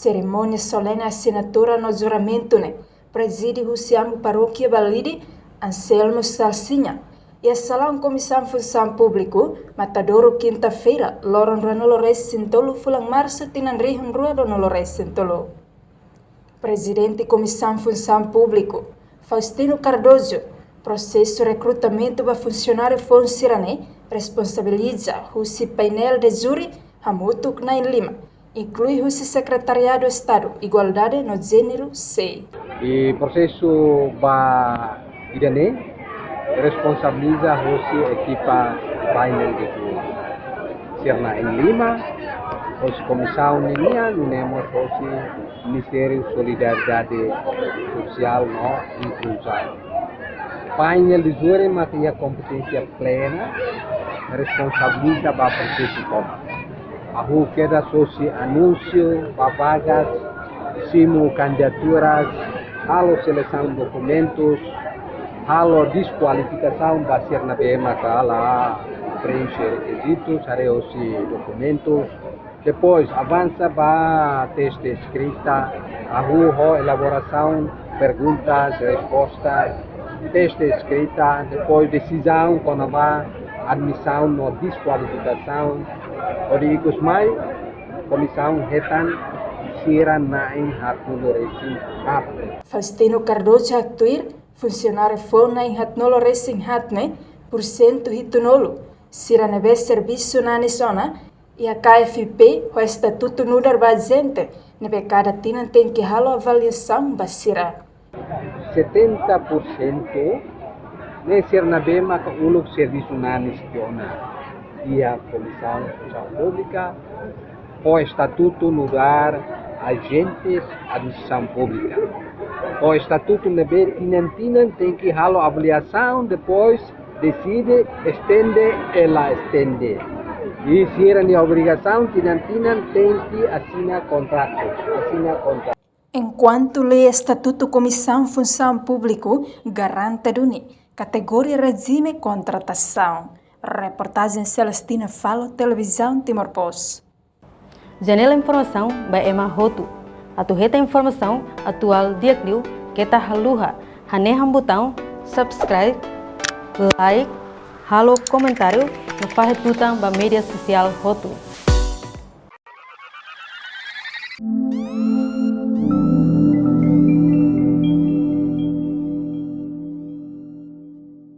Cerimônia solene assinatura no juramento, né? Preside Russiamo Paróquia Balidi, Anselmo Salsinha. E a Salão Comissão Função Público, Matadouro, quinta-feira, Loron Ranolo Sintolo, Fulang Março, Tinanrihun Rua Donolo Sintolo. Presidente Comissão Função Público, Faustino Cardoso, processo recrutamento para funcionário Fonsirane, responsabiliza o painel de júri Hamutuk na Lima, inclui o Secretariado do Estado, Igualdade no Gênero C. E processo ba idane responsabiliza a equipa painel de júri. Sirna em Lima, os comissão linha, nemos o Ministério Solidariedade Social no Inclusão. Painel de júri tem a competência plena, responsabiliza para o processo todo. Ahu queda soci anúncio, vagas, simo candidaturas, halo seleção de documentos, halo desqualificação para ser na BEMA para preencher requisitos, os documentos. Depois avança para teste escrita, ahu elaboração, perguntas, respostas, teste escrita, depois decisão quando vai admissão ou desqualificação. Origos mai comissão retan sira naing hatnulo racing hat. Faustino Cardoso atuir funcionário foi naing hatnulo racing hatne % hitunolo sira nebe serviço na nisona e a KFP o estatuto nudar bazente nebe cada tinan tem que halo avaliação basira. 70% ne sir na bema ka ulog serviço na nistiona. E a Comissão Função Pública, o Estatuto no dar agentes administração pública. O Estatuto nebe tinan tem que halo avaliação, depois decide, estende, ela estende. E se era a obrigação, tinan tem que assinar contrato. Enquanto lei Estatuto Comissão Função Público garante duni categoria regime contratação. Reportagem Celestina Falo, Televisão Timor-Post. Janela Informação by Emma Hotu. Atuheta informação atual diakliu kita haluha. Haneham botão subscribe, like, halo comentário no fahitutang ba media sosial Hotu.